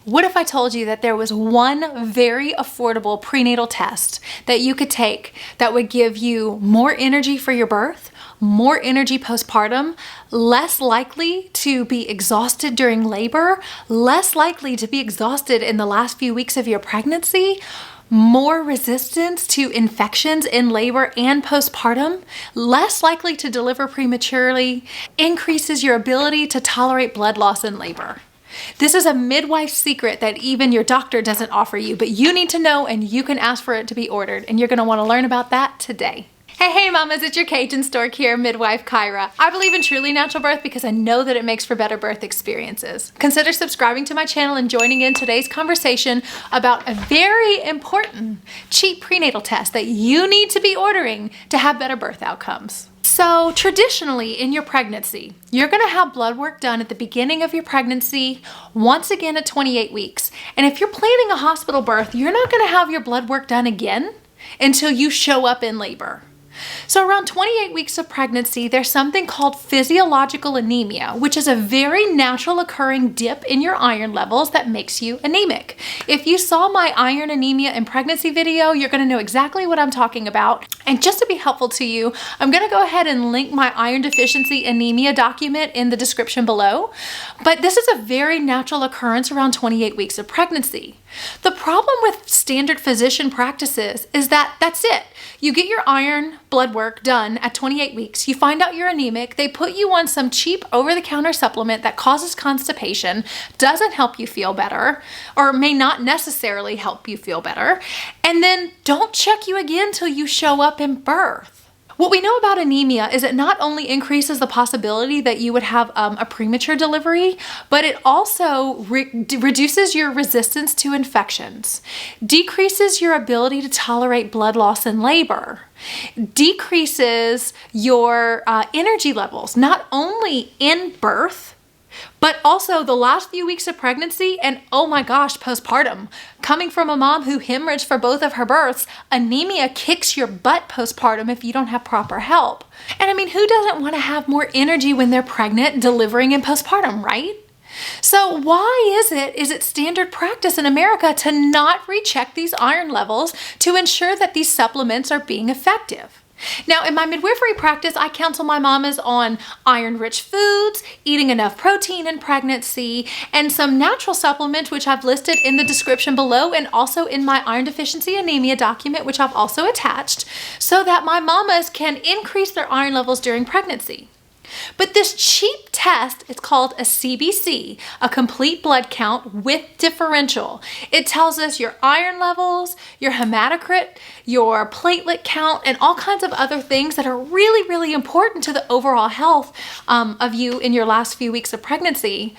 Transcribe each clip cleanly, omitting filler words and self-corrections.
What if I told you that there was one very affordable prenatal test that you could take that would give you more energy for your birth, more energy postpartum, less likely to be exhausted during labor, less likely to be exhausted in the last few weeks of your pregnancy, more resistance to infections in labor and postpartum, less likely to deliver prematurely, increases your ability to tolerate blood loss in labor? This is a midwife secret that even your doctor doesn't offer you, but you need to know and you can ask for it to be ordered, and you're going to want to learn about that today. Hey mamas, it's your CajunStork here, Midwife Kyra. I believe in truly natural birth because I know that it makes for better birth experiences. Consider subscribing to my channel and joining in today's conversation about a very important cheap prenatal test that you need to be ordering to have better birth outcomes. So traditionally in your pregnancy, you're gonna have blood work done at the beginning of your pregnancy, once again at 28 weeks. And if you're planning a hospital birth, you're not gonna have your blood work done again until you show up in labor. So around 28 weeks of pregnancy, there's something called physiological anemia, which is a very natural occurring dip in your iron levels that makes you anemic. If you saw my iron anemia in pregnancy video, you're gonna know exactly what I'm talking about. And just to be helpful to you, I'm gonna go ahead and link my iron deficiency anemia document in the description below. But this is a very natural occurrence around 28 weeks of pregnancy. The problem with standard physician practices is that that's it. You get your iron blood work done at 28 weeks. You find out you're anemic. They put you on some cheap over-the-counter supplement that causes constipation, doesn't help you feel better, or may not necessarily help you feel better, and then don't check you again till you show up in birth. What we know about anemia is it not only increases the possibility that you would have a premature delivery, but it also reduces your resistance to infections, decreases your ability to tolerate blood loss in labor, decreases your energy levels, not only in birth, but also the last few weeks of pregnancy and, oh my gosh, postpartum. Coming from a mom who hemorrhaged for both of her births, anemia kicks your butt postpartum if you don't have proper help. And I mean, who doesn't want to have more energy when they're pregnant, delivering, and postpartum, right? So why is it standard practice in America to not recheck these iron levels to ensure that these supplements are being effective? Now, in my midwifery practice, I counsel my mamas on iron-rich foods, eating enough protein in pregnancy, and some natural supplements, which I've listed in the description below and also in my iron deficiency anemia document, which I've also attached, so that my mamas can increase their iron levels during pregnancy. But this cheap test, it's called a CBC, a complete blood count with differential. It tells us your iron levels, your hematocrit, your platelet count, and all kinds of other things that are really, really important to the overall health of you in your last few weeks of pregnancy.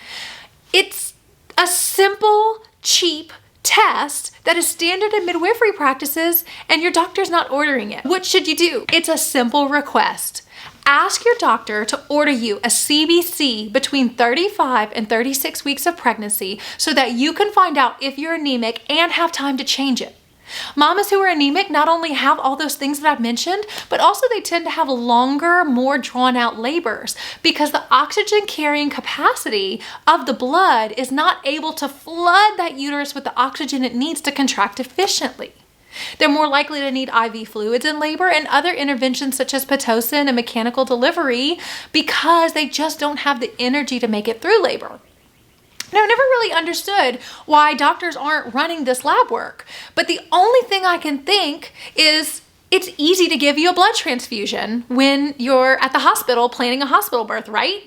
It's a simple, cheap test that is standard in midwifery practices, and your doctor's not ordering it. What should you do? It's a simple request. Ask your doctor to order you a CBC between 35 and 36 weeks of pregnancy so that you can find out if you're anemic and have time to change it. Mamas who are anemic not only have all those things that I've mentioned, but also they tend to have longer, more drawn out labors because the oxygen carrying capacity of the blood is not able to flood that uterus with the oxygen it needs to contract efficiently. They're more likely to need IV fluids in labor and other interventions such as Pitocin and mechanical delivery because they just don't have the energy to make it through labor. Now, I never really understood why doctors aren't running this lab work, but the only thing I can think is it's easy to give you a blood transfusion when you're at the hospital planning a hospital birth, right?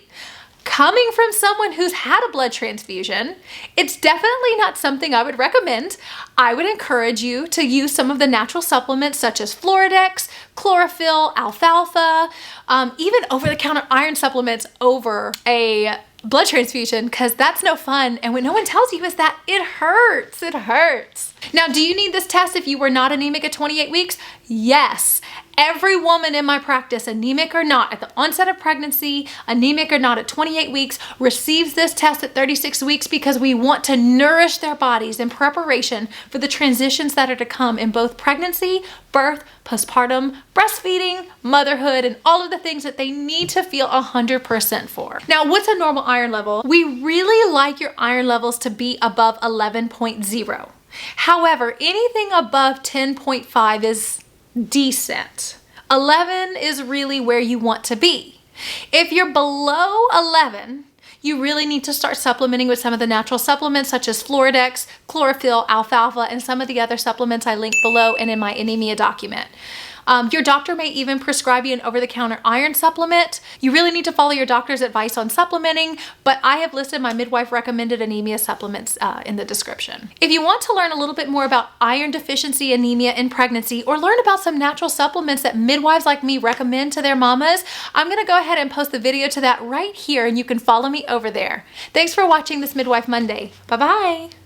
Coming from someone who's had a blood transfusion, it's definitely not something I would recommend. I would encourage you to use some of the natural supplements such as Floradex, chlorophyll, alfalfa, even over-the-counter iron supplements over a blood transfusion, because that's no fun. And what no one tells you is that it hurts. It hurts. Now, do you need this test if you were not anemic at 28 weeks? Yes. Every woman in my practice, anemic or not, at the onset of pregnancy, anemic or not, at 28 weeks, receives this test at 36 weeks because we want to nourish their bodies in preparation for the transitions that are to come in both pregnancy, birth, postpartum, breastfeeding, motherhood, and all of the things that they need to feel 100% for. Now, what's a normal iron level? We really like your iron levels to be above 11.0. However, anything above 10.5 is decent. 11 is really where you want to be. If you're below 11, you really need to start supplementing with some of the natural supplements such as Floradex, chlorophyll, alfalfa, and some of the other supplements I link below and in my anemia document. Your doctor may even prescribe you an over-the-counter iron supplement. You really need to follow your doctor's advice on supplementing, but I have listed my midwife recommended anemia supplements in the description. If you want to learn a little bit more about iron deficiency anemia in pregnancy, or learn about some natural supplements that midwives like me recommend to their mamas, I'm gonna go ahead and post the video to that right here, and you can follow me over there. Thanks for watching this Midwife Monday. Bye-bye.